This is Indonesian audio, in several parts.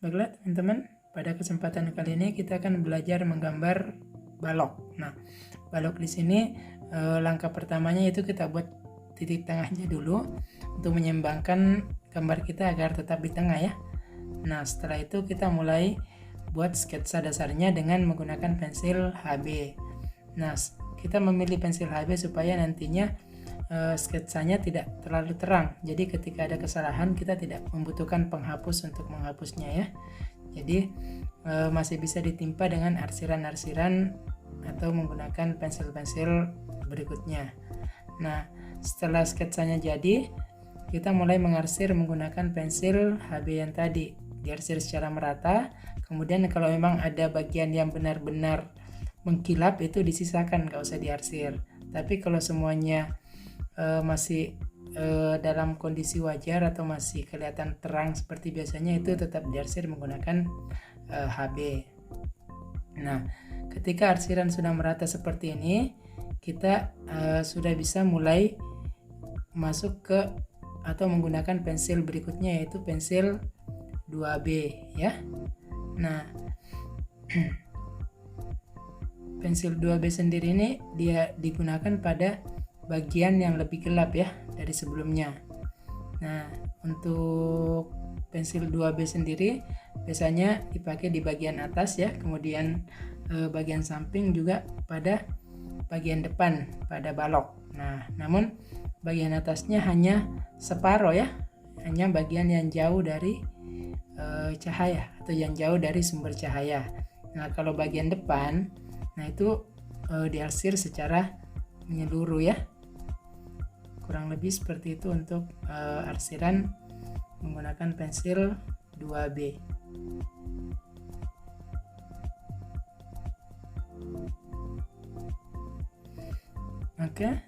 Baiklah teman-teman, pada kesempatan kali ini kita akan belajar menggambar balok. Nah, balok di sini langkah pertamanya itu kita buat titik tengahnya dulu untuk menyeimbangkan gambar kita agar tetap di tengah ya. Nah, setelah itu kita mulai buat sketsa dasarnya dengan menggunakan pensil HB. Nah, kita memilih pensil HB supaya nantinya sketsanya tidak terlalu terang. Jadi ketika ada kesalahan kita tidak membutuhkan penghapus untuk menghapusnya ya. Jadi masih bisa ditimpa dengan arsiran-arsiran atau menggunakan pensil-pensil berikutnya. Nah, setelah sketsanya jadi, kita mulai mengarsir menggunakan pensil HB yang tadi. Diarsir secara merata. Kemudian kalau memang ada bagian yang benar-benar mengkilap itu disisakan, nggak usah diarsir. Tapi kalau semuanya masih dalam kondisi wajar atau masih kelihatan terang seperti biasanya, itu tetap diarsir menggunakan HB. Nah, ketika arsiran sudah merata seperti ini, kita sudah bisa mulai masuk ke atau menggunakan pensil berikutnya, yaitu pensil 2B ya. Nah, pensil 2B sendiri ini dia digunakan pada bagian yang lebih gelap ya dari sebelumnya. Nah, untuk pensil 2B sendiri biasanya dipakai di bagian atas ya, kemudian bagian samping juga pada bagian depan pada balok. Nah, namun bagian atasnya hanya separuh ya, hanya bagian yang jauh dari cahaya atau yang jauh dari sumber cahaya. Nah, kalau bagian depan, nah itu diarsir secara menyeluruh ya. Kurang lebih seperti itu untuk arsiran menggunakan pensil 2B. Oke,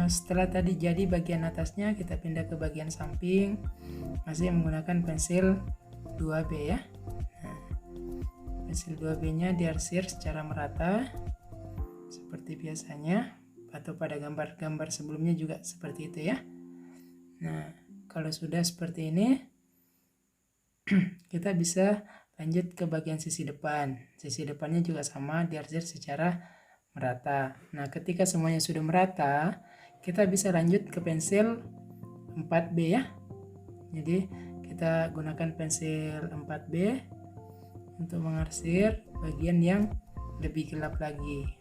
setelah tadi jadi bagian atasnya, kita pindah ke bagian samping, masih menggunakan pensil 2B ya. Nah, pensil 2B-nya diarsir secara merata seperti biasanya, atau pada gambar-gambar sebelumnya juga seperti itu ya. Nah, kalau sudah seperti ini, kita bisa lanjut ke bagian sisi depan. Sisi depannya juga sama, diarsir secara merata. Nah, ketika semuanya sudah merata, kita bisa lanjut ke pensil 4B ya. Jadi kita gunakan pensil 4B untuk mengarsir bagian yang lebih gelap lagi.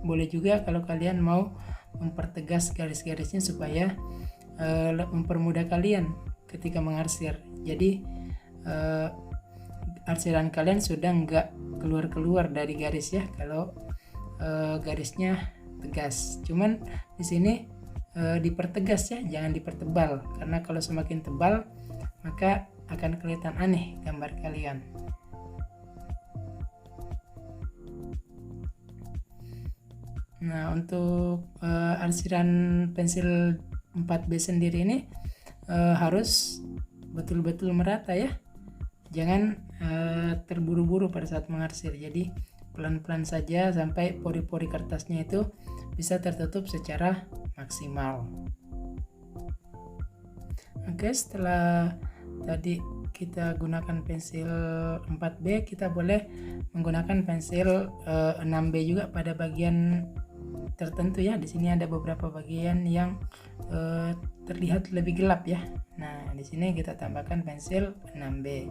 Boleh juga kalau kalian mau mempertegas garis-garisnya supaya mempermudah kalian ketika mengarsir. Jadi arsiran kalian sudah nggak keluar-keluar dari garis ya kalau garisnya tegas. Cuman di sini dipertegas ya, jangan dipertebal, karena kalau semakin tebal maka akan kelihatan aneh gambar kalian. Nah, untuk arsiran pensil 4B sendiri ini harus betul-betul merata ya. Jangan terburu-buru pada saat mengarsir. Jadi pelan-pelan saja sampai pori-pori kertasnya itu bisa tertutup secara maksimal. Oke, setelah tadi kita gunakan pensil 4B, kita boleh menggunakan pensil 6B juga pada bagian tertentu ya. Di sini ada beberapa bagian yang terlihat lebih gelap ya. Nah, di sini kita tambahkan pensil 6B.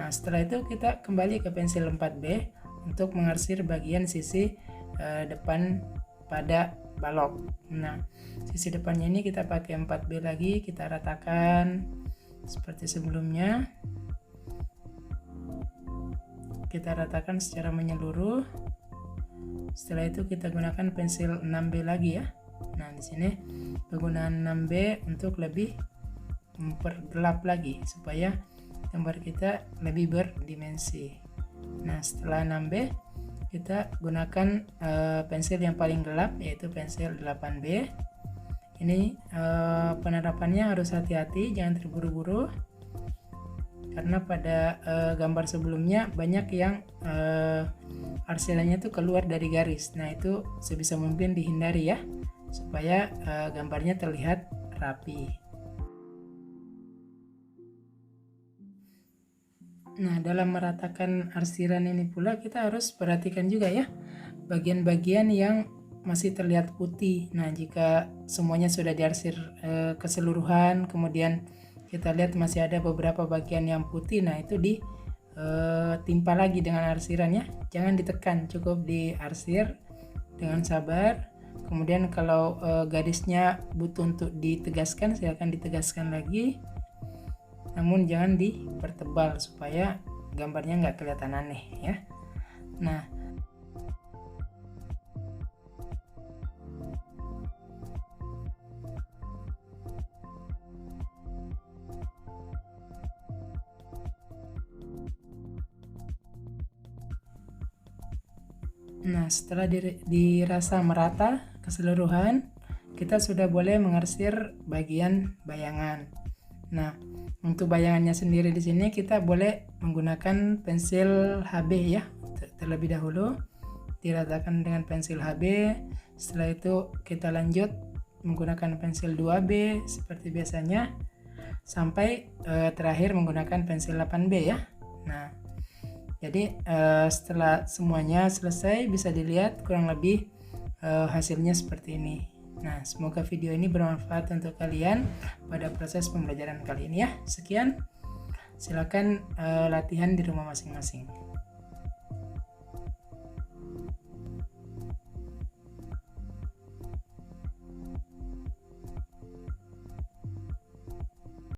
Nah, setelah itu kita kembali ke pensil 4B untuk mengarsir bagian sisi depan pada balok. Nah, sisi depannya ini kita pakai 4B lagi, kita ratakan seperti sebelumnya. Kita ratakan secara menyeluruh. Setelah itu kita gunakan pensil 6B lagi ya. Nah, di sini penggunaan 6B untuk lebih mempergelap lagi supaya gambar kita lebih berdimensi. Nah, setelah 6B kita gunakan pensil yang paling gelap, yaitu pensil 8B. Ini penerapannya harus hati-hati, jangan terburu-buru, karena pada gambar sebelumnya banyak yang arsirannya tuh keluar dari garis. Nah, itu sebisa mungkin dihindari ya, supaya gambarnya terlihat rapi. Nah, dalam meratakan arsiran ini pula kita harus perhatikan juga ya bagian-bagian yang masih terlihat putih. Nah, jika semuanya sudah diarsir keseluruhan, kemudian kita lihat masih ada beberapa bagian yang putih, nah itu timpa lagi dengan arsiran ya. Jangan ditekan, cukup diarsir dengan sabar. Kemudian kalau garisnya butuh untuk ditegaskan, silakan ditegaskan lagi. Namun jangan dipertebal supaya gambarnya nggak kelihatan aneh ya. Nah, setelah dirasa merata keseluruhan, kita sudah boleh mengarsir bagian bayangan. Nah, untuk bayangannya sendiri di sini kita boleh menggunakan pensil HB ya. Terlebih dahulu diratakan dengan pensil HB. Setelah itu kita lanjut menggunakan pensil 2B seperti biasanya sampai terakhir menggunakan pensil 8B ya. Nah, jadi setelah semuanya selesai bisa dilihat kurang lebih hasilnya seperti ini. Nah, semoga video ini bermanfaat untuk kalian pada proses pembelajaran kali ini ya. Sekian, silakan latihan di rumah masing-masing.